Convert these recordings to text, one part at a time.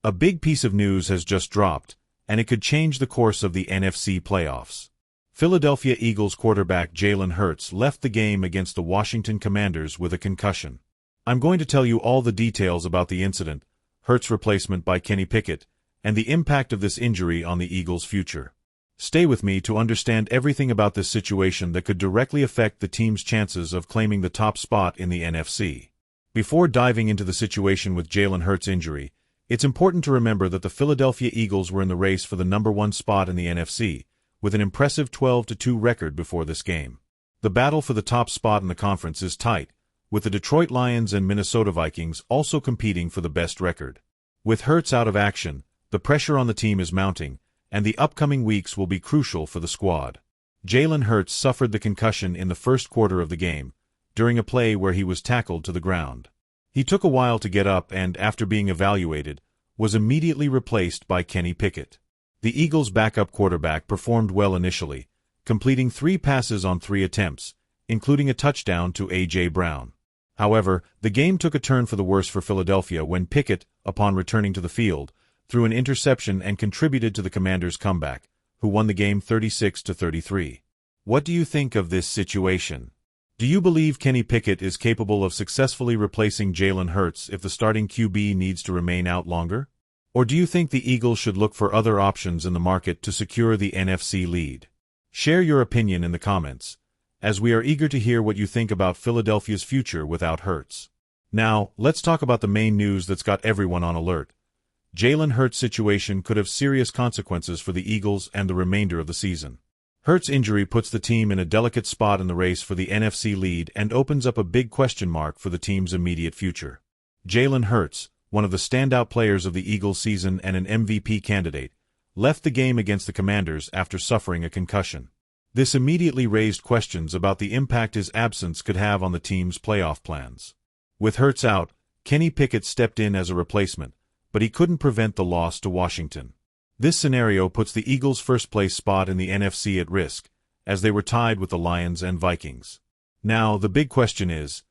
A big piece of news has just dropped, and it could change the course of the NFC playoffs. Philadelphia Eagles quarterback Jalen Hurts left the game against the Washington Commanders with a concussion. I'm going to tell you all the details about the incident, Hurts' replacement by Kenny Pickett, and the impact of this injury on the Eagles' future. Stay with me to understand everything about this situation that could directly affect the team's chances of claiming the top spot in the NFC. Before diving into the situation with Jalen Hurts' injury, it's important to remember that the Philadelphia Eagles were in the race for the #1 spot in the NFC, with an impressive 12-2 record before this game. The battle for the top spot in the conference is tight, with the Detroit Lions and Minnesota Vikings also competing for the best record. With Hurts out of action, the pressure on the team is mounting, and the upcoming weeks will be crucial for the squad. Jalen Hurts suffered the concussion in the first quarter of the game, during a play where he was tackled to the ground. He took a while to get up and, after being evaluated, was immediately replaced by Kenny Pickett. The Eagles' backup quarterback performed well initially, completing 3 passes on 3 attempts, including a touchdown to A.J. Brown. However, the game took a turn for the worse for Philadelphia when Pickett, upon returning to the field, threw an interception and contributed to the Commanders' comeback, who won the game 36-33. What do you think of this situation? Do you believe Kenny Pickett is capable of successfully replacing Jalen Hurts if the starting QB needs to remain out longer? Or do you think the Eagles should look for other options in the market to secure the NFC lead? Share your opinion in the comments, as we are eager to hear what you think about Philadelphia's future without Hurts. Now, let's talk about the main news that's got everyone on alert. Jalen Hurts' situation could have serious consequences for the Eagles and the remainder of the season. Hurts' injury puts the team in a delicate spot in the race for the NFC lead and opens up a big question mark for the team's immediate future. Jalen Hurts, one of the standout players of the Eagles season and an MVP candidate, left the game against the Commanders after suffering a concussion. This immediately raised questions about the impact his absence could have on the team's playoff plans. With Hurts out, Kenny Pickett stepped in as a replacement, but he couldn't prevent the loss to Washington. This scenario puts the Eagles' first-place spot in the NFC at risk, as they were tied with the Lions and Vikings. Now, the big question is,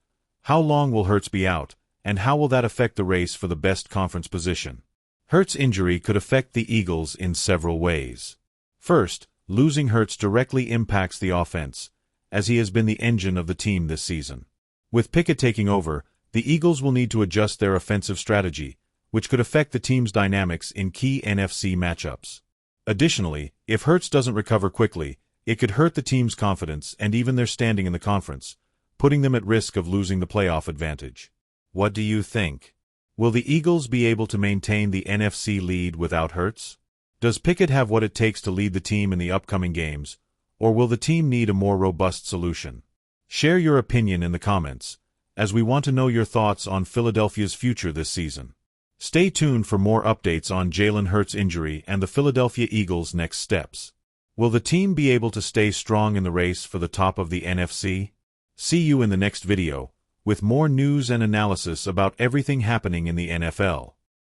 how long will Hurts be out, and how will that affect the race for the best conference position? Hurts' injury could affect the Eagles in several ways. First, losing Hurts directly impacts the offense, as he has been the engine of the team this season. With Pickett taking over, the Eagles will need to adjust their offensive strategy, which could affect the team's dynamics in key NFC matchups. Additionally, if Hurts doesn't recover quickly, it could hurt the team's confidence and even their standing in the conference, putting them at risk of losing the playoff advantage. What do you think? Will the Eagles be able to maintain the NFC lead without Hurts? Does Pickett have what it takes to lead the team in the upcoming games, or will the team need a more robust solution? Share your opinion in the comments, as we want to know your thoughts on Philadelphia's future this season. Stay tuned for more updates on Jalen Hurts' injury and the Philadelphia Eagles' next steps. Will the team be able to stay strong in the race for the top of the NFC? See you in the next video, with more news and analysis about everything happening in the NFL.